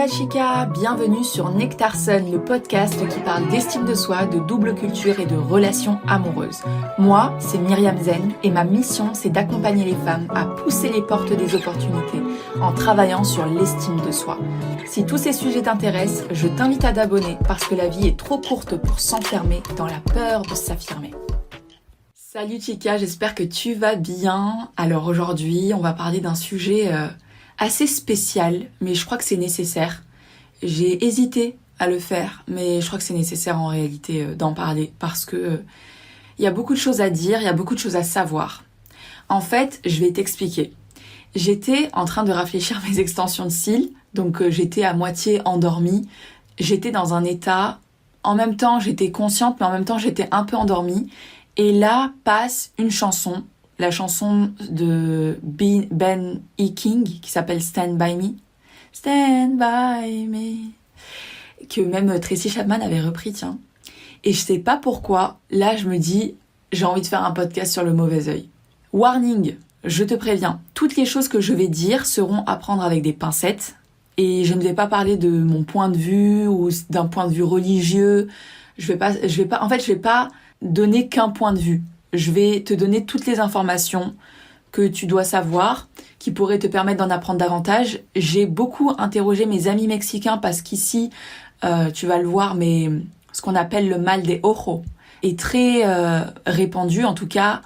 Chica, bienvenue sur Nectar Sun, le podcast qui parle d'estime de soi, de double culture et de relations amoureuses. Moi, c'est Myriam Zen et ma mission, c'est d'accompagner les femmes à pousser les portes des opportunités en travaillant sur l'estime de soi. Si tous ces sujets t'intéressent, je t'invite à t'abonner parce que la vie est trop courte pour s'enfermer dans la peur de s'affirmer. Salut Chica, j'espère que tu vas bien. Alors aujourd'hui, on va parler d'un sujet assez spécial, mais je crois que c'est nécessaire. J'ai hésité à le faire, mais je crois que c'est nécessaire en réalité d'en parler parce que il y a beaucoup de choses à dire, il y a beaucoup de choses à savoir. En fait, je vais t'expliquer. J'étais en train de réfléchir à mes extensions de cils, donc j'étais à moitié endormie. J'étais dans un état, en même temps j'étais consciente, mais en même temps j'étais un peu endormie. Et là passe une chanson, la chanson de Ben E. King qui s'appelle Stand By Me. Stand By Me. Que même Tracy Chapman avait repris, tiens. Et je sais pas pourquoi, là je me dis, j'ai envie de faire un podcast sur le mauvais œil. Warning, je te préviens, toutes les choses que je vais dire seront à prendre avec des pincettes. Et je ne vais pas parler de mon point de vue ou d'un point de vue religieux. Je vais pas donner qu'un point de vue. Je vais te donner toutes les informations que tu dois savoir, qui pourraient te permettre d'en apprendre davantage. J'ai beaucoup interrogé mes amis mexicains parce qu'ici, tu vas le voir, mais ce qu'on appelle le mal des ojos est très répandu. En tout cas,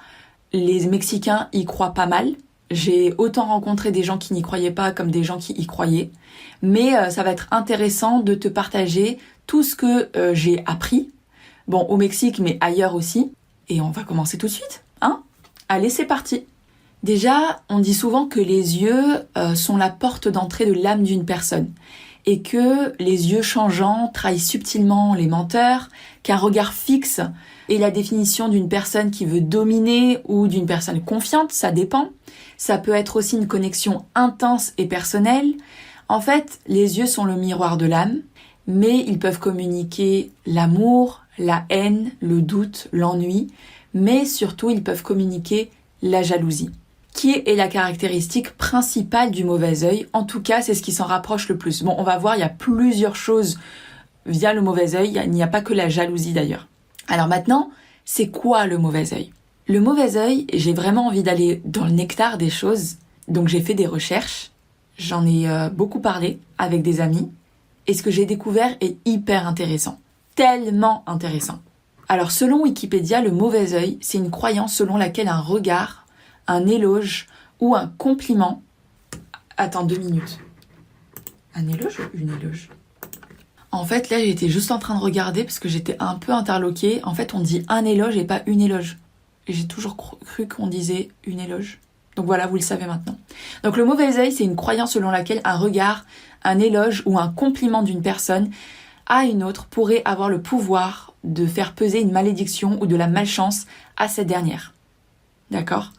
les Mexicains y croient pas mal. J'ai autant rencontré des gens qui n'y croyaient pas comme des gens qui y croyaient. Mais ça va être intéressant de te partager tout ce que j'ai appris. Bon, au Mexique, mais ailleurs aussi. Et on va commencer tout de suite, hein ? Allez, c'est parti. Déjà, on dit souvent que les yeux sont la porte d'entrée de l'âme d'une personne. Et que les yeux changeants trahissent subtilement les menteurs, qu'un regard fixe est la définition d'une personne qui veut dominer ou d'une personne confiante, ça dépend. Ça peut être aussi une connexion intense et personnelle. En fait, les yeux sont le miroir de l'âme, mais ils peuvent communiquer l'amour, la haine, le doute, l'ennui, mais surtout ils peuvent communiquer la jalousie, qui est la caractéristique principale du mauvais œil. En tout cas, c'est ce qui s'en rapproche le plus. Bon, on va voir, il y a plusieurs choses via le mauvais œil, il n'y a pas que la jalousie d'ailleurs. Alors maintenant, c'est quoi le mauvais œil ? Le mauvais œil, j'ai vraiment envie d'aller dans le nectar des choses, donc j'ai fait des recherches, j'en ai beaucoup parlé avec des amis, et ce que j'ai découvert est hyper intéressant. Tellement intéressant. Alors selon Wikipédia, le mauvais œil, c'est une croyance selon laquelle un regard, un éloge ou un compliment... Attends 2 minutes. Un éloge ou une éloge ? En fait, là, j'étais juste en train de regarder parce que j'étais un peu interloquée. En fait, on dit un éloge et pas une éloge. Et j'ai toujours cru qu'on disait une éloge. Donc voilà, vous le savez maintenant. Donc le mauvais œil, c'est une croyance selon laquelle un regard, un éloge ou un compliment d'une personne à une autre pourrait avoir le pouvoir de faire peser une malédiction ou de la malchance à cette dernière. D'accord ?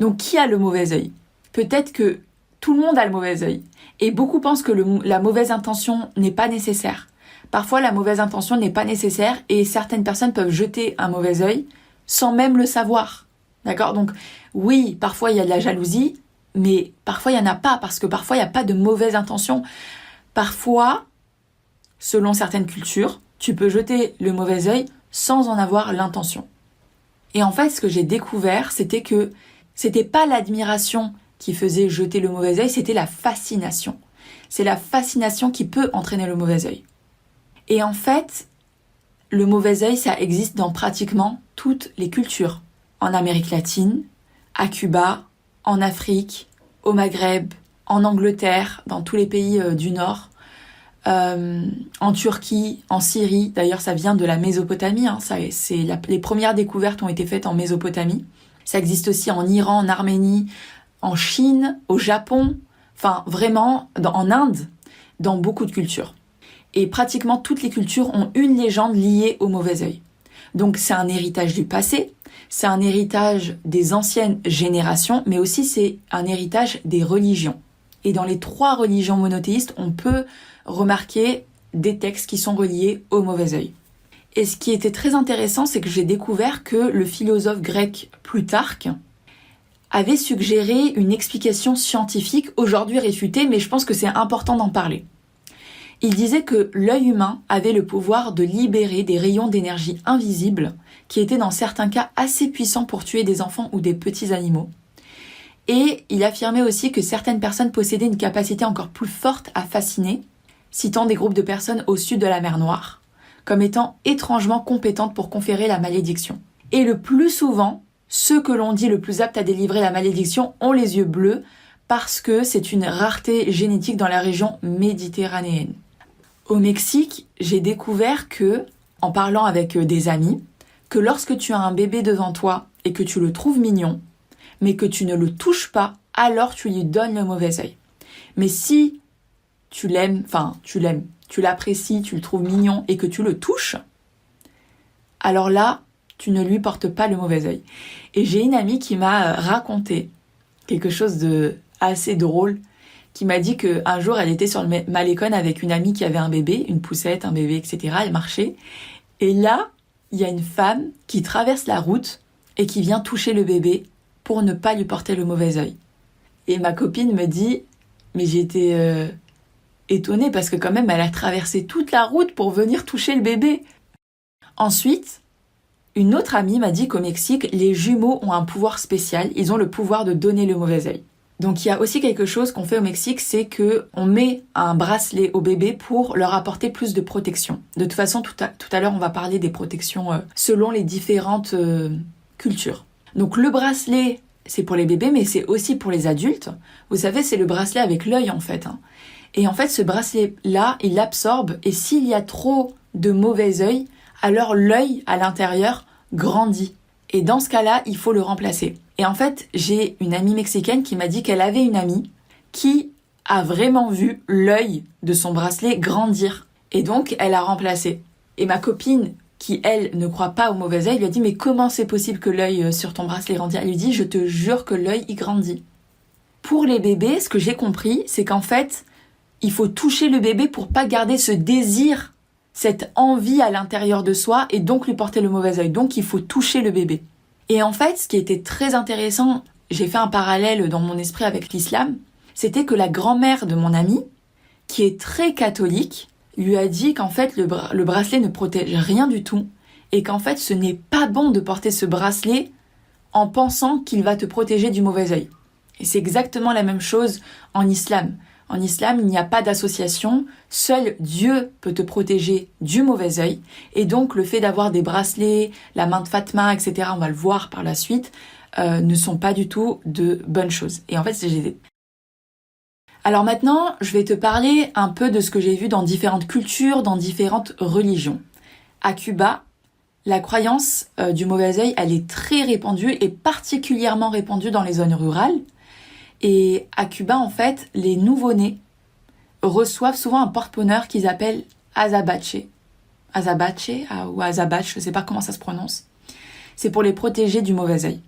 Donc qui a le mauvais œil ? Peut-être que tout le monde a le mauvais œil. Et beaucoup pensent que la mauvaise intention n'est pas nécessaire. Parfois, la mauvaise intention n'est pas nécessaire et certaines personnes peuvent jeter un mauvais œil sans même le savoir. D'accord ? Donc oui, parfois il y a de la jalousie, mais parfois il n'y en a pas parce que parfois il n'y a pas de mauvaise intention. Parfois, selon certaines cultures, tu peux jeter le mauvais œil sans en avoir l'intention. Et en fait, ce que j'ai découvert, c'était que c'était pas l'admiration qui faisait jeter le mauvais œil, c'était la fascination. C'est la fascination qui peut entraîner le mauvais œil. Et en fait, le mauvais œil, ça existe dans pratiquement toutes les cultures. En Amérique latine, à Cuba, en Afrique, au Maghreb, en Angleterre, dans tous les pays du Nord, en Turquie, en Syrie. D'ailleurs, ça vient de la Mésopotamie. Les premières découvertes ont été faites en Mésopotamie. Ça existe aussi en Iran, en Arménie, en Chine, au Japon. Enfin, vraiment, en Inde, dans beaucoup de cultures. Et pratiquement toutes les cultures ont une légende liée au mauvais œil. Donc, c'est un héritage du passé. C'est un héritage des anciennes générations, mais aussi c'est un héritage des religions. Et dans les 3 religions monothéistes, on peut remarquer des textes qui sont reliés au mauvais œil. Et ce qui était très intéressant, c'est que j'ai découvert que le philosophe grec Plutarque avait suggéré une explication scientifique, aujourd'hui réfutée, mais je pense que c'est important d'en parler. Il disait que l'œil humain avait le pouvoir de libérer des rayons d'énergie invisibles qui étaient dans certains cas assez puissants pour tuer des enfants ou des petits animaux. Et il affirmait aussi que certaines personnes possédaient une capacité encore plus forte à fasciner, citant des groupes de personnes au sud de la mer Noire, comme étant étrangement compétentes pour conférer la malédiction. Et le plus souvent, ceux que l'on dit le plus aptes à délivrer la malédiction ont les yeux bleus parce que c'est une rareté génétique dans la région méditerranéenne. Au Mexique, j'ai découvert que, en parlant avec des amis, que lorsque tu as un bébé devant toi et que tu le trouves mignon, mais que tu ne le touches pas, alors tu lui donnes le mauvais œil. Mais si tu l'aimes, tu l'apprécies, tu le trouves mignon et que tu le touches, alors là, tu ne lui portes pas le mauvais œil. Et j'ai une amie qui m'a raconté quelque chose de assez drôle, qui m'a dit qu'un jour, elle était sur le Malecón avec une amie qui avait un bébé, une poussette, un bébé, etc. Elle marchait. Et là, il y a une femme qui traverse la route et qui vient toucher le bébé pour ne pas lui porter le mauvais œil. Et ma copine me dit, mais j'étais étonnée parce que quand même, elle a traversé toute la route pour venir toucher le bébé. Ensuite, une autre amie m'a dit qu'au Mexique, les jumeaux ont un pouvoir spécial. Ils ont le pouvoir de donner le mauvais œil. Donc il y a aussi quelque chose qu'on fait au Mexique, c'est qu'on met un bracelet au bébé pour leur apporter plus de protection. De toute façon, tout à l'heure, on va parler des protections selon les différentes cultures. Donc le bracelet, c'est pour les bébés, mais c'est aussi pour les adultes. Vous savez, c'est le bracelet avec l'œil en fait. Et en fait, ce bracelet-là, il absorbe, et s'il y a trop de mauvais œil, alors l'œil à l'intérieur grandit. Et dans ce cas-là, il faut le remplacer. Et en fait, j'ai une amie mexicaine qui m'a dit qu'elle avait une amie qui a vraiment vu l'œil de son bracelet grandir. Et donc, elle a remplacé. Et ma copine, qui elle ne croit pas au mauvais œil, lui a dit « Mais comment c'est possible que l'œil sur ton bracelet grandit ?» Elle lui dit « Je te jure que l'œil y grandit. » Pour les bébés, ce que j'ai compris, c'est qu'en fait, il faut toucher le bébé pour pas garder ce désir, cette envie à l'intérieur de soi et donc lui porter le mauvais œil. Donc, il faut toucher le bébé. Et en fait, ce qui était très intéressant, j'ai fait un parallèle dans mon esprit avec l'islam, c'était que la grand-mère de mon amie, qui est très catholique, lui a dit qu'en fait le bracelet ne protège rien du tout et qu'en fait ce n'est pas bon de porter ce bracelet en pensant qu'il va te protéger du mauvais œil. Et c'est exactement la même chose en islam. En islam, il n'y a pas d'association, seul Dieu peut te protéger du mauvais œil. Et donc le fait d'avoir des bracelets, la main de Fatma, etc., on va le voir par la suite, ne sont pas du tout de bonnes choses. Et en fait, c'est... Alors maintenant, je vais te parler un peu de ce que j'ai vu dans différentes cultures, dans différentes religions. À Cuba, la croyance du mauvais œil, elle est très répandue et particulièrement répandue dans les zones rurales. Et à Cuba, en fait, les nouveau-nés reçoivent souvent un porte-bonheur qu'ils appellent azabache. Azabache ou azabache, je ne sais pas comment ça se prononce. C'est pour les protéger du mauvais œil.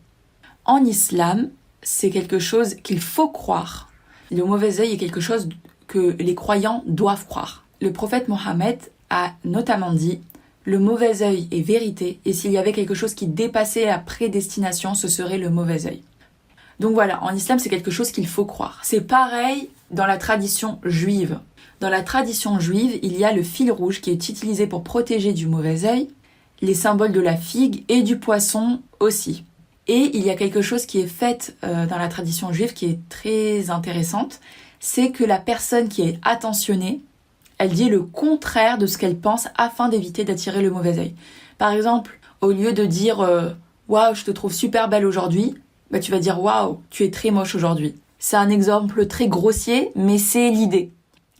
En islam, c'est quelque chose qu'il faut croire. Le mauvais œil est quelque chose que les croyants doivent croire. Le prophète Mohammed a notamment dit « Le mauvais œil est vérité et s'il y avait quelque chose qui dépassait la prédestination, ce serait le mauvais œil. » Donc voilà, en islam, c'est quelque chose qu'il faut croire. C'est pareil dans la tradition juive. Dans la tradition juive, il y a le fil rouge qui est utilisé pour protéger du mauvais œil, les symboles de la figue et du poisson aussi. Et il y a quelque chose qui est fait dans la tradition juive qui est très intéressante, c'est que la personne qui est attentionnée, elle dit le contraire de ce qu'elle pense afin d'éviter d'attirer le mauvais œil. Par exemple, au lieu de dire « Waouh, je te trouve super belle aujourd'hui », bah, tu vas dire « Waouh, tu es très moche aujourd'hui ». C'est un exemple très grossier, mais c'est l'idée.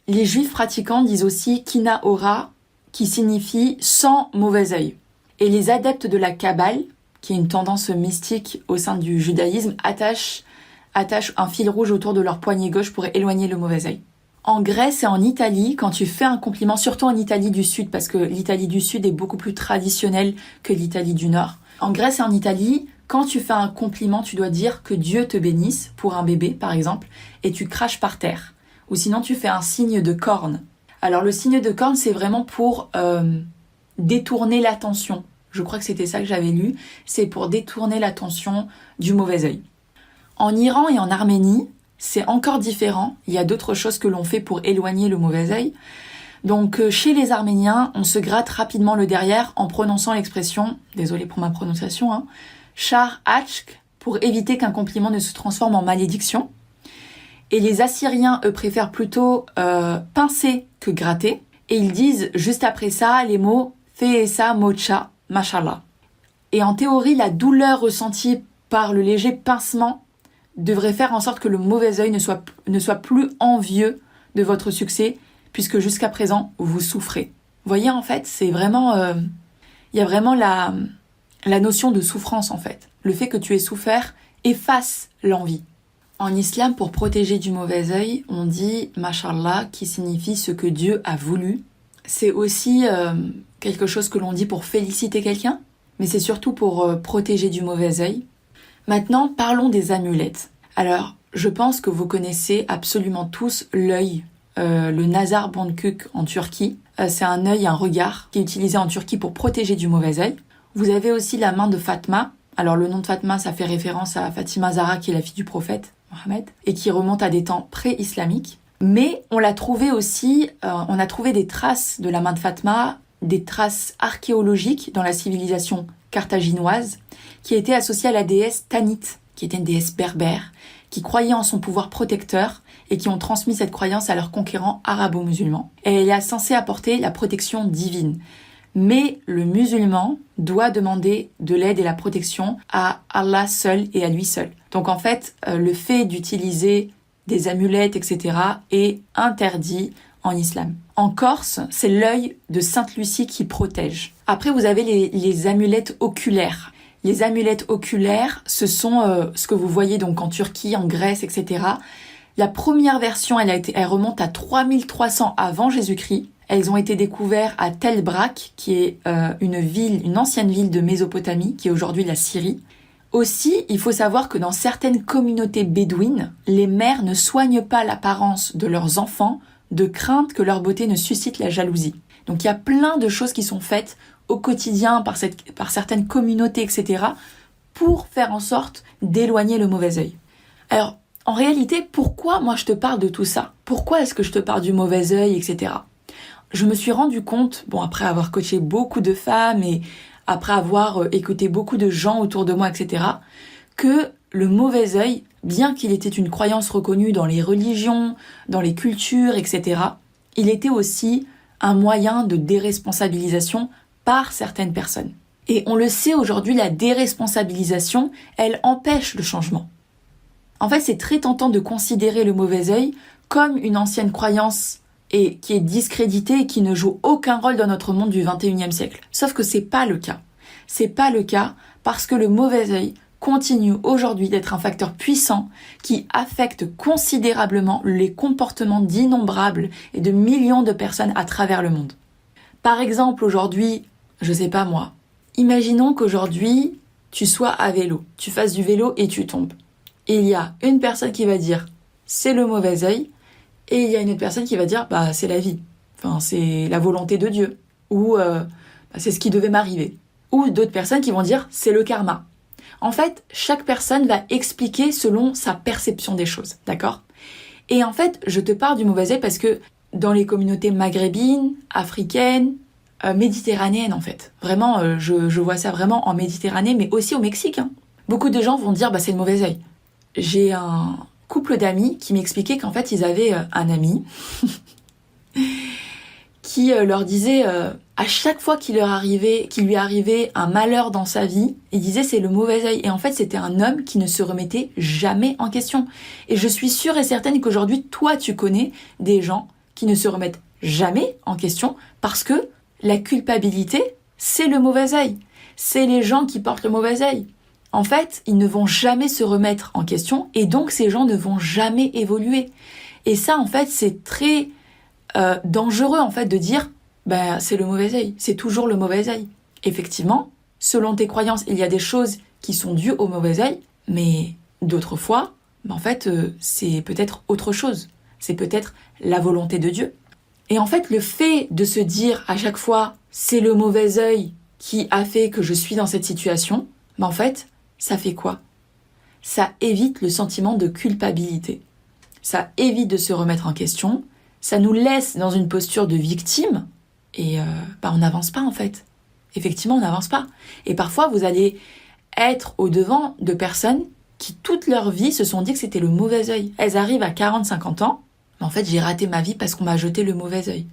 Les juifs pratiquants disent aussi « Kina ora », qui signifie « sans mauvais œil ». Et les adeptes de la Kabbale, qui est une tendance mystique au sein du judaïsme, attachent un fil rouge autour de leur poignet gauche pour éloigner le mauvais œil. En Grèce et en Italie, quand tu fais un compliment, surtout en Italie du Sud, parce que l'Italie du Sud est beaucoup plus traditionnelle que l'Italie du Nord. En Grèce et en Italie, quand tu fais un compliment, tu dois dire que Dieu te bénisse, pour un bébé par exemple, et tu craches par terre. Ou sinon tu fais un signe de corne. Alors le signe de corne, c'est vraiment pour détourner l'attention. Je crois que c'était ça que j'avais lu, c'est pour détourner l'attention du mauvais œil. En Iran et en Arménie, c'est encore différent. Il y a d'autres choses que l'on fait pour éloigner le mauvais œil. Donc chez les Arméniens, on se gratte rapidement le derrière en prononçant l'expression, désolé pour ma prononciation, Shar Achk, pour éviter qu'un compliment ne se transforme en malédiction. Et les Assyriens, eux, préfèrent plutôt pincer que gratter. Et ils disent juste après ça les mots Feesa Mocha Mashallah. Et en théorie, la douleur ressentie par le léger pincement devrait faire en sorte que le mauvais œil ne soit plus envieux de votre succès, puisque jusqu'à présent, vous souffrez. Vous voyez, en fait, c'est vraiment... y a vraiment la notion de souffrance, en fait. Le fait que tu aies souffert efface l'envie. En islam, pour protéger du mauvais œil, on dit « Mashallah » qui signifie ce que Dieu a voulu. C'est aussi quelque chose que l'on dit pour féliciter quelqu'un, mais c'est surtout pour protéger du mauvais œil. Maintenant, parlons des amulettes. Alors, je pense que vous connaissez absolument tous l'œil, le nazar bonkuk en Turquie. C'est un œil, un regard qui est utilisé en Turquie pour protéger du mauvais œil. Vous avez aussi la main de Fatma. Alors, le nom de Fatma, ça fait référence à Fatima Zahra, qui est la fille du prophète Mohammed, et qui remonte à des temps pré-islamiques. Mais on l'a trouvé aussi, on a trouvé des traces de la main de Fatma, des traces archéologiques dans la civilisation carthaginoise, qui étaient associées à la déesse Tanit, qui était une déesse berbère, qui croyait en son pouvoir protecteur et qui ont transmis cette croyance à leurs conquérants arabo-musulmans. Et elle est censée apporter la protection divine. Mais le musulman doit demander de l'aide et la protection à Allah seul et à lui seul. Donc en fait, le fait d'utiliser des amulettes, etc. est interdit en islam. En Corse, c'est l'œil de Sainte Lucie qui protège. Après, vous avez les amulettes oculaires. Les amulettes oculaires, ce sont ce que vous voyez donc en Turquie, en Grèce, etc. La première version, elle remonte à 3300 avant Jésus-Christ. Elles ont été découvertes à Tel Brak, qui est une ancienne ville de Mésopotamie, qui est aujourd'hui la Syrie. Aussi, il faut savoir que dans certaines communautés bédouines, les mères ne soignent pas l'apparence de leurs enfants de crainte que leur beauté ne suscite la jalousie. Donc il y a plein de choses qui sont faites au quotidien par certaines communautés, etc. pour faire en sorte d'éloigner le mauvais œil. Alors, en réalité, pourquoi moi je te parle de tout ça ? Pourquoi est-ce que je te parle du mauvais œil, etc. Je me suis rendu compte, après avoir coaché beaucoup de femmes et après avoir écouté beaucoup de gens autour de moi, etc., que le mauvais œil, bien qu'il était une croyance reconnue dans les religions, dans les cultures, etc., il était aussi un moyen de déresponsabilisation par certaines personnes. Et on le sait aujourd'hui, la déresponsabilisation, elle empêche le changement. En fait, c'est très tentant de considérer le mauvais œil comme une ancienne croyance et qui est discréditée et qui ne joue aucun rôle dans notre monde du 21e siècle. Sauf que c'est pas le cas. C'est pas le cas parce que le mauvais œil continue aujourd'hui d'être un facteur puissant qui affecte considérablement les comportements d'innombrables et de millions de personnes à travers le monde. Par exemple, aujourd'hui, je sais pas moi, imaginons qu'aujourd'hui, tu sois à vélo, tu fasses du vélo et tu tombes. Et il y a une personne qui va dire « c'est le mauvais œil » et il y a une autre personne qui va dire « c'est la vie, c'est la volonté de Dieu » ou c'est ce qui devait m'arriver. Ou d'autres personnes qui vont dire « c'est le karma ». En fait, chaque personne va expliquer selon sa perception des choses, d'accord ? Et en fait, je te parle du mauvais œil parce que dans les communautés maghrébines, africaines, méditerranéennes en fait. Vraiment, je vois ça vraiment en Méditerranée, mais aussi au Mexique. Beaucoup de gens vont dire c'est le mauvais œil. J'ai un couple d'amis qui m'expliquaient qu'en fait, ils avaient un ami qui leur disait à chaque fois qu'il lui arrivait un malheur dans sa vie, il disait c'est le mauvais œil. Et en fait, c'était un homme qui ne se remettait jamais en question. Et je suis sûre et certaine qu'aujourd'hui, toi, tu connais des gens qui ne se remettent jamais en question parce que la culpabilité, c'est le mauvais œil. C'est les gens qui portent le mauvais œil. En fait, ils ne vont jamais se remettre en question et donc ces gens ne vont jamais évoluer. Et ça, en fait, c'est très dangereux en fait de dire c'est le mauvais œil, c'est toujours le mauvais œil. Effectivement, selon tes croyances, il y a des choses qui sont dues au mauvais œil, mais d'autres fois, en fait, c'est peut-être autre chose. C'est peut-être la volonté de Dieu. Et en fait, le fait de se dire à chaque fois c'est le mauvais œil qui a fait que je suis dans cette situation, en fait, ça fait quoi ? Ça évite le sentiment de culpabilité. Ça évite de se remettre en question. ça nous laisse dans une posture de victime et on n'avance pas en fait. Effectivement, on n'avance pas. Et parfois, vous allez être au-devant de personnes qui, toute leur vie, se sont dit que c'était le mauvais œil. Elles arrivent à 40-50 ans, mais en fait, j'ai raté ma vie parce qu'on m'a jeté le mauvais œil.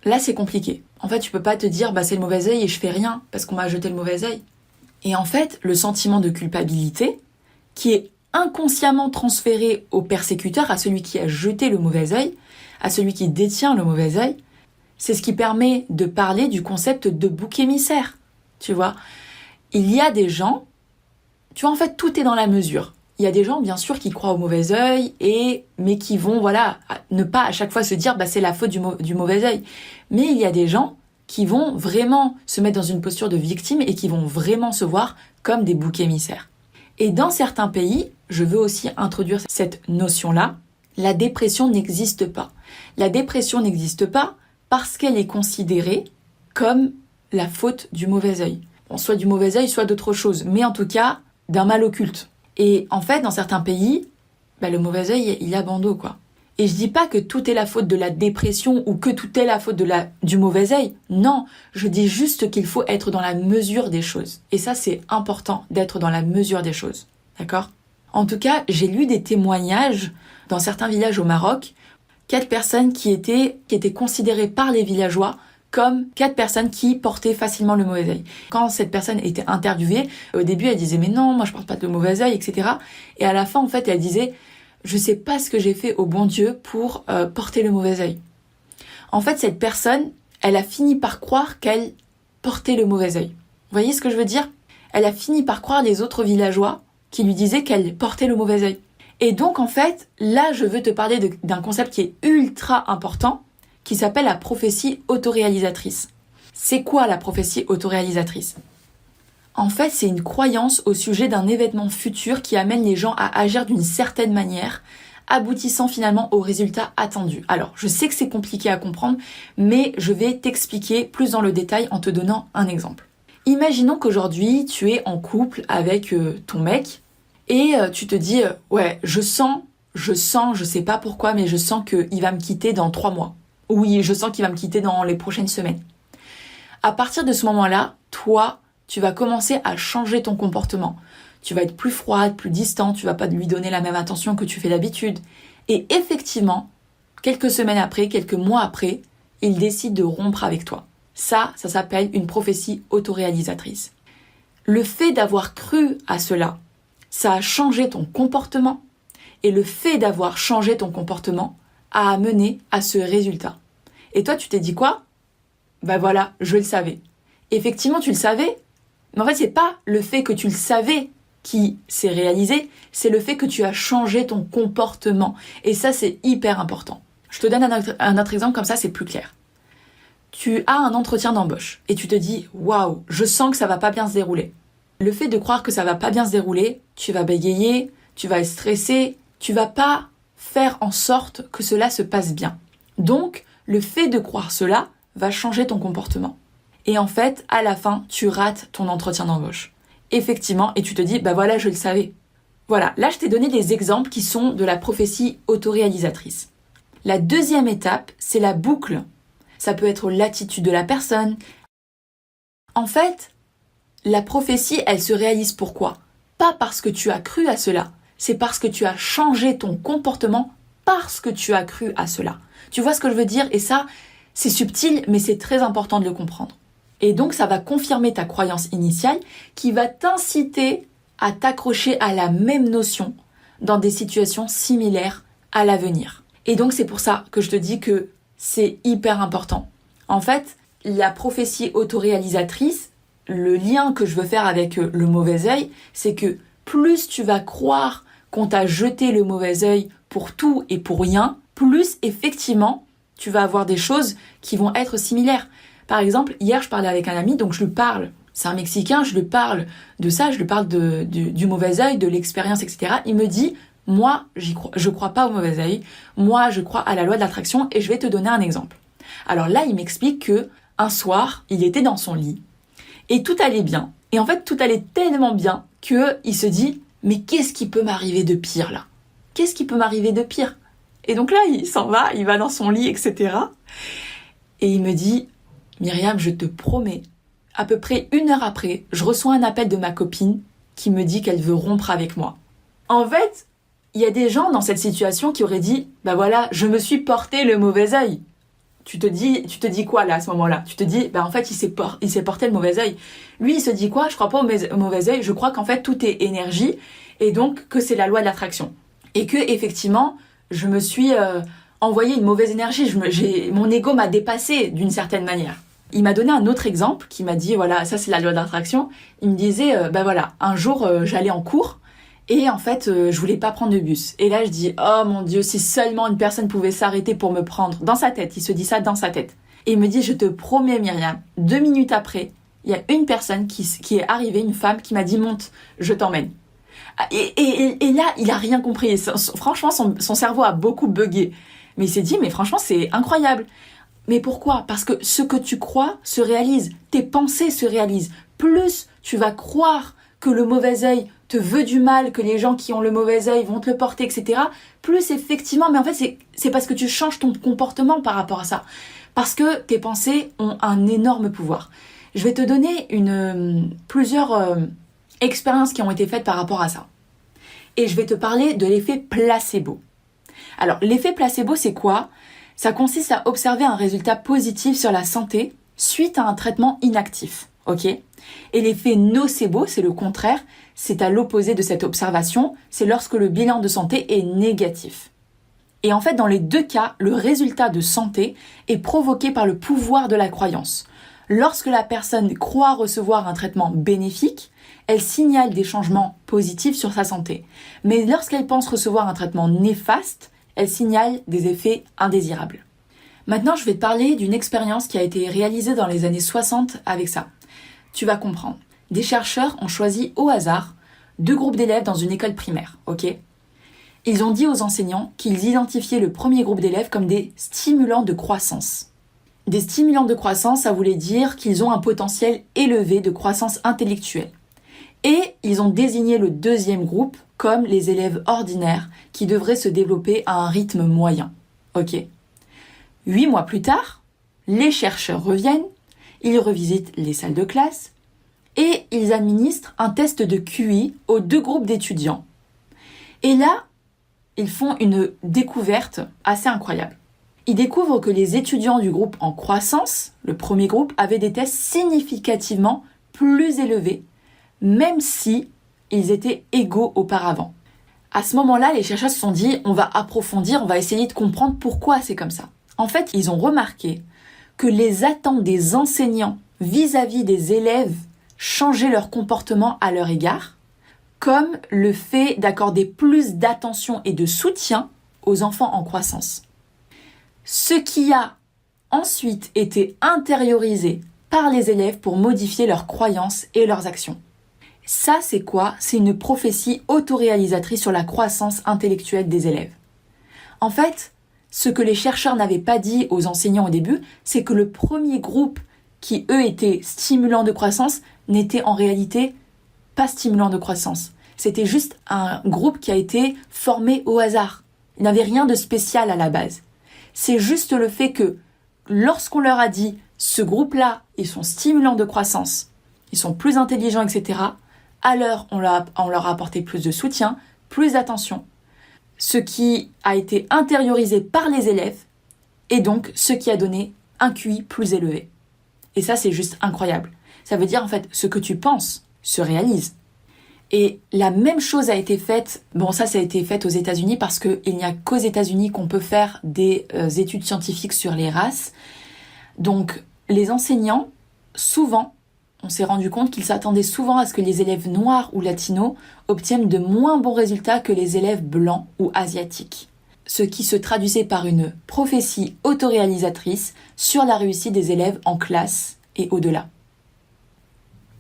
Là, c'est compliqué. En fait, tu peux pas te dire, c'est le mauvais œil et je fais rien parce qu'on m'a jeté le mauvais œil. Et en fait, le sentiment de culpabilité, qui est inconsciemment transféré au persécuteur, à celui qui a jeté le mauvais œil, à celui qui détient le mauvais œil, c'est ce qui permet de parler du concept de bouc émissaire. Tu vois, il y a des gens, tu vois, en fait, tout est dans la mesure. Il y a des gens, bien sûr, qui croient au mauvais œil, mais qui vont, ne pas à chaque fois se dire, c'est la faute du mauvais œil. Mais il y a des gens qui vont vraiment se mettre dans une posture de victime et qui vont vraiment se voir comme des boucs émissaires. Et dans certains pays, je veux aussi introduire cette notion-là, la dépression n'existe pas. La dépression n'existe pas parce qu'elle est considérée comme la faute du mauvais œil. Soit du mauvais œil, soit d'autre chose, mais en tout cas, d'un mal occulte. Et en fait, dans certains pays, le mauvais œil, il est à bandeau, quoi. Et je dis pas que tout est la faute de la dépression ou que tout est la faute du mauvais œil. Non, je dis juste qu'il faut être dans la mesure des choses. Et ça, c'est important d'être dans la mesure des choses. D'accord ? En tout cas, j'ai lu des témoignages dans certains villages au Maroc, 4 personnes qui étaient considérées par les villageois comme 4 personnes qui portaient facilement le mauvais œil. Quand cette personne était interviewée, au début, elle disait « Mais non, moi je porte pas de mauvais œil, etc. » Et à la fin, en fait, elle disait « Je sais pas ce que j'ai fait au bon Dieu pour porter le mauvais œil. » En fait, cette personne, elle a fini par croire qu'elle portait le mauvais œil. Vous voyez ce que je veux dire ? Elle a fini par croire les autres villageois qui lui disaient qu'elle portait le mauvais œil. Et donc, en fait, là, je veux te parler d'un concept qui est ultra important, qui s'appelle la prophétie autoréalisatrice. C'est quoi la prophétie autoréalisatrice ? En fait, c'est une croyance au sujet d'un événement futur qui amène les gens à agir d'une certaine manière, aboutissant finalement au résultat attendu. Alors, je sais que c'est compliqué à comprendre, mais je vais t'expliquer plus dans le détail en te donnant un exemple. Imaginons qu'aujourd'hui, tu es en couple avec ton mec, et tu te dis, je sens, je sais pas pourquoi, mais je sens qu'il va me quitter dans 3 mois. Oui, je sens qu'il va me quitter dans les prochaines semaines. À partir de ce moment-là, toi, tu vas commencer à changer ton comportement. Tu vas être plus froide, plus distant, tu vas pas lui donner la même attention que tu fais d'habitude. Et effectivement, quelques semaines après, quelques mois après, il décide de rompre avec toi. Ça s'appelle une prophétie autoréalisatrice. Le fait d'avoir cru à cela, ça a changé ton comportement, et le fait d'avoir changé ton comportement a amené à ce résultat. Et toi, tu t'es dit quoi ? Voilà, je le savais. Effectivement, tu le savais, mais en fait, c'est pas le fait que tu le savais qui s'est réalisé, c'est le fait que tu as changé ton comportement. Et ça, c'est hyper important. Je te donne un autre exemple, comme ça, c'est plus clair. Tu as un entretien d'embauche et tu te dis « Waouh, je sens que ça va pas bien se dérouler ». Le fait de croire que ça va pas bien se dérouler, tu vas bégayer, tu vas être stressé, tu vas pas faire en sorte que cela se passe bien. Donc, le fait de croire cela va changer ton comportement. Et en fait, à la fin, tu rates ton entretien d'embauche. Effectivement, et tu te dis, voilà, je le savais. Voilà, là, je t'ai donné des exemples qui sont de la prophétie autoréalisatrice. La deuxième étape, c'est la boucle. Ça peut être l'attitude de la personne. En fait, la prophétie, elle se réalise pourquoi ? Pas parce que tu as cru à cela, c'est parce que tu as changé ton comportement parce que tu as cru à cela. Tu vois ce que je veux dire ? Et ça, c'est subtil, mais c'est très important de le comprendre. Et donc, ça va confirmer ta croyance initiale qui va t'inciter à t'accrocher à la même notion dans des situations similaires à l'avenir. Et donc, c'est pour ça que je te dis que c'est hyper important. En fait, la prophétie autoréalisatrice, le lien que je veux faire avec le mauvais œil, c'est que plus tu vas croire qu'on t'a jeté le mauvais œil pour tout et pour rien, plus effectivement, tu vas avoir des choses qui vont être similaires. Par exemple, hier, je parlais avec un ami, donc je lui parle, c'est un Mexicain, je lui parle de ça, je lui parle du mauvais œil, de l'expérience, etc. Il me dit, moi, je crois pas au mauvais œil, moi, je crois à la loi de l'attraction, et je vais te donner un exemple. Alors là, il m'explique que un soir, il était dans son lit, et tout allait bien. Et en fait, tout allait tellement bien qu'il se dit, mais qu'est-ce qui peut m'arriver de pire là ? Qu'est-ce qui peut m'arriver de pire ? Et donc là, il s'en va, il va dans son lit, etc. Et il me dit, Myriam, je te promets, à peu près 1 heure après, je reçois un appel de ma copine qui me dit qu'elle veut rompre avec moi. En fait, il y a des gens dans cette situation qui auraient dit, bah voilà, je me suis porté le mauvais œil. Tu te dis quoi là à ce moment-là? Tu te dis, bah en fait, il s'est porté le mauvais œil. Lui, il se dit quoi? Je crois pas au mauvais œil, je crois qu'en fait, tout est énergie et donc que c'est la loi de l'attraction. Et que, effectivement, je me suis envoyé une mauvaise énergie. Mon ego m'a dépassé d'une certaine manière. Il m'a donné un autre exemple qui m'a dit, voilà, ça c'est la loi de l'attraction. Il me disait, bah voilà, un jour, j'allais en cours et en fait, je voulais pas prendre de bus. Et là, je dis, oh mon Dieu, si seulement une personne pouvait s'arrêter pour me prendre. Dans sa tête, il se dit ça dans sa tête. Et il me dit, je te promets Myriam, 2 minutes après, il y a une personne qui est arrivée, une femme, qui m'a dit, monte, je t'emmène. Et là, il a rien compris. Franchement, son cerveau a beaucoup bugué. Mais il s'est dit, mais franchement, c'est incroyable. Mais pourquoi? Parce que ce que tu crois se réalise. Tes pensées se réalisent. Plus tu vas croire que le mauvais œil te veut du mal, que les gens qui ont le mauvais œil vont te le porter, etc. Plus effectivement, mais en fait, c'est parce que tu changes ton comportement par rapport à ça. Parce que tes pensées ont un énorme pouvoir. Je vais te donner plusieurs expériences qui ont été faites par rapport à ça. Et je vais te parler de l'effet placebo. Alors, l'effet placebo, c'est quoi? Ça consiste à observer un résultat positif sur la santé suite à un traitement inactif. Ok? Et l'effet nocebo, c'est le contraire, c'est à l'opposé de cette observation, c'est lorsque le bilan de santé est négatif. Et en fait, dans les 2 cas, le résultat de santé est provoqué par le pouvoir de la croyance. Lorsque la personne croit recevoir un traitement bénéfique, elle signale des changements positifs sur sa santé. Mais lorsqu'elle pense recevoir un traitement néfaste, elle signale des effets indésirables. Maintenant, je vais te parler d'une expérience qui a été réalisée dans les années 60 avec ça. Tu vas comprendre. Des chercheurs ont choisi au hasard 2 groupes d'élèves dans une école primaire, ok? Ils ont dit aux enseignants qu'ils identifiaient le premier groupe d'élèves comme des stimulants de croissance. Des stimulants de croissance, ça voulait dire qu'ils ont un potentiel élevé de croissance intellectuelle. Et ils ont désigné le 2e groupe comme les élèves ordinaires qui devraient se développer à un rythme moyen. Ok. 8 mois plus tard, les chercheurs reviennent, ils revisitent les salles de classe et ils administrent un test de QI aux 2 groupes d'étudiants. Et là, ils font une découverte assez incroyable. Ils découvrent que les étudiants du groupe en croissance, le premier groupe, avaient des tests significativement plus élevés, même si ils étaient égaux auparavant. À ce moment-là, les chercheurs se sont dit, on va approfondir, on va essayer de comprendre pourquoi c'est comme ça. En fait, ils ont remarqué que les attentes des enseignants vis-à-vis des élèves changeaient leur comportement à leur égard, comme le fait d'accorder plus d'attention et de soutien aux enfants en croissance. Ce qui a ensuite été intériorisé par les élèves pour modifier leurs croyances et leurs actions. Ça, c'est quoi? C'est une prophétie autoréalisatrice sur la croissance intellectuelle des élèves. En fait, ce que les chercheurs n'avaient pas dit aux enseignants au début, c'est que le premier groupe qui, eux, étaient stimulants de croissance, n'était en réalité pas stimulant de croissance. C'était juste un groupe qui a été formé au hasard. Il n'avait rien de spécial à la base. C'est juste le fait que lorsqu'on leur a dit « ce groupe-là, ils sont stimulants de croissance, ils sont plus intelligents, etc. », alors on leur a apporté plus de soutien, plus d'attention, ce qui a été intériorisé par les élèves et donc ce qui a donné un QI plus élevé. Et ça, c'est juste incroyable. Ça veut dire en fait, ce que tu penses se réalise. Et la même chose a été faite, ça a été fait aux États-Unis parce qu'il n'y a qu'aux États-Unis qu'on peut faire des études scientifiques sur les races. Donc, les enseignants, souvent, on s'est rendu compte qu'ils s'attendaient souvent à ce que les élèves noirs ou latinos obtiennent de moins bons résultats que les élèves blancs ou asiatiques. Ce qui se traduisait par une prophétie autoréalisatrice sur la réussite des élèves en classe et au-delà.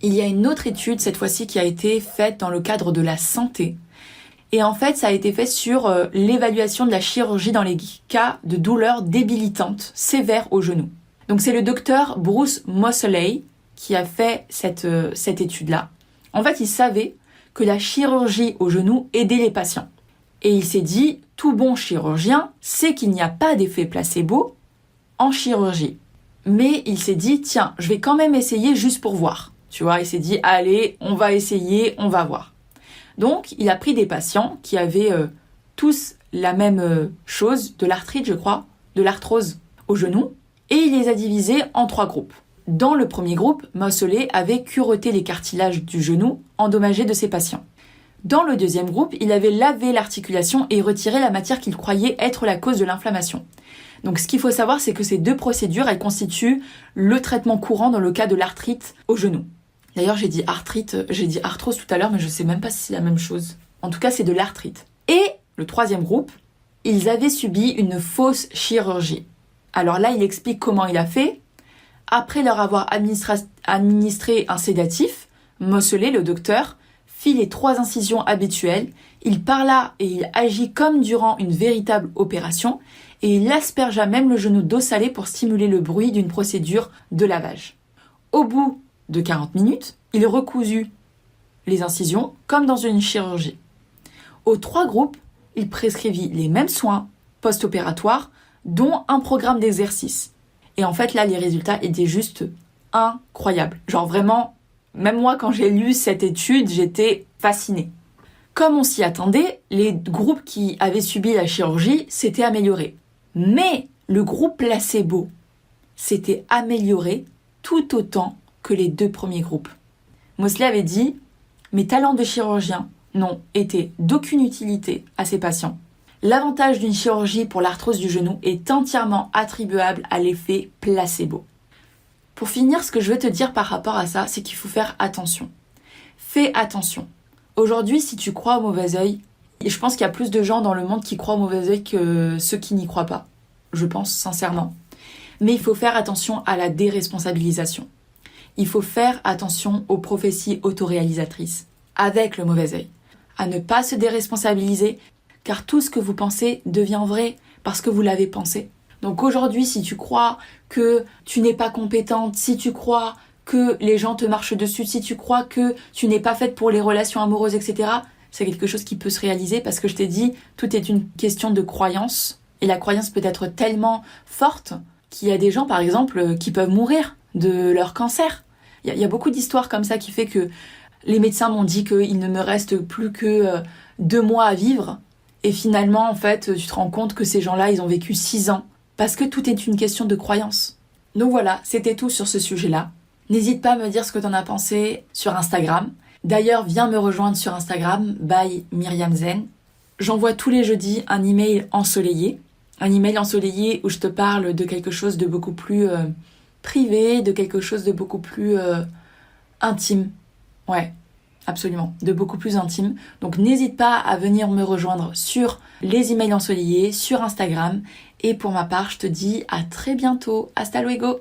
Il y a une autre étude, cette fois-ci, qui a été faite dans le cadre de la santé. Et en fait, ça a été fait sur l'évaluation de la chirurgie dans les cas de douleurs débilitantes sévères au genou. Donc c'est le docteur Bruce Moseley qui a fait cette étude-là. En fait, il savait que la chirurgie au genou aidait les patients. Et il s'est dit, Tout bon chirurgien sait qu'il n'y a pas d'effet placebo en chirurgie. Mais il s'est dit, tiens, je vais quand même essayer juste pour voir. Tu vois, il s'est dit, allez, on va essayer, on va voir. Donc, il a pris des patients qui avaient tous la même chose, de l'arthrite, je crois, de l'arthrose au genou, et il les a divisés en 3 groupes. Dans le premier groupe, Moseley avait cureté les cartilages du genou endommagés de ses patients. Dans le deuxième groupe, il avait lavé l'articulation et retiré la matière qu'il croyait être la cause de l'inflammation. Donc ce qu'il faut savoir, c'est que ces 2 procédures, elles constituent le traitement courant dans le cas de l'arthrite au genou. D'ailleurs, j'ai dit arthrose tout à l'heure, mais je ne sais même pas si c'est la même chose. En tout cas, c'est de l'arthrite. Et le troisième groupe, ils avaient subi une fausse chirurgie. Alors là, il explique comment il a fait. Après leur avoir administré un sédatif, Moseley, le docteur, fit les 3 incisions habituelles, il parla et il agit comme durant une véritable opération, et il aspergea même le genou d'eau salée pour stimuler le bruit d'une procédure de lavage. Au bout de 40 minutes, il recoulut les incisions comme dans une chirurgie. Aux 3 groupes, il prescrivit les mêmes soins post-opératoires, dont un programme d'exercice. Et en fait, là, les résultats étaient juste incroyables. Genre vraiment, même moi, quand j'ai lu cette étude, j'étais fascinée. Comme on s'y attendait, les groupes qui avaient subi la chirurgie s'étaient améliorés. Mais le groupe placebo s'était amélioré tout autant que les 2 premiers groupes. Moseley avait dit « Mes talents de chirurgien n'ont été d'aucune utilité à ces patients. L'avantage d'une chirurgie pour l'arthrose du genou est entièrement attribuable à l'effet placebo. » Pour finir, ce que je veux te dire par rapport à ça, c'est qu'il faut faire attention. Fais attention. Aujourd'hui, si tu crois au mauvais œil, et je pense qu'il y a plus de gens dans le monde qui croient au mauvais œil que ceux qui n'y croient pas. Je pense sincèrement. Mais il faut faire attention à la déresponsabilisation. Il faut faire attention aux prophéties autoréalisatrices, avec le mauvais œil. À ne pas se déresponsabiliser, car tout ce que vous pensez devient vrai parce que vous l'avez pensé. Donc aujourd'hui, si tu crois que tu n'es pas compétente, si tu crois que les gens te marchent dessus, si tu crois que tu n'es pas faite pour les relations amoureuses, etc., c'est quelque chose qui peut se réaliser parce que je t'ai dit, tout est une question de croyance. Et la croyance peut être tellement forte qu'il y a des gens, par exemple, qui peuvent mourir de leur cancer. Il y a beaucoup d'histoires comme ça qui fait que les médecins m'ont dit qu'il ne me reste plus que 2 mois à vivre. Et finalement, en fait, tu te rends compte que ces gens-là, ils ont vécu 6 ans. Parce que tout est une question de croyance. Donc voilà, c'était tout sur ce sujet-là. N'hésite pas à me dire ce que t'en as pensé sur Instagram. D'ailleurs, viens me rejoindre sur Instagram, by Myriam Zen. J'envoie tous les jeudis un email ensoleillé. Un email ensoleillé où je te parle de quelque chose de beaucoup plus privé, de quelque chose de beaucoup plus intime. Ouais, absolument, de beaucoup plus intime. Donc n'hésite pas à venir me rejoindre sur les emails ensoleillés, sur Instagram. Et pour ma part, je te dis à très bientôt. Hasta luego!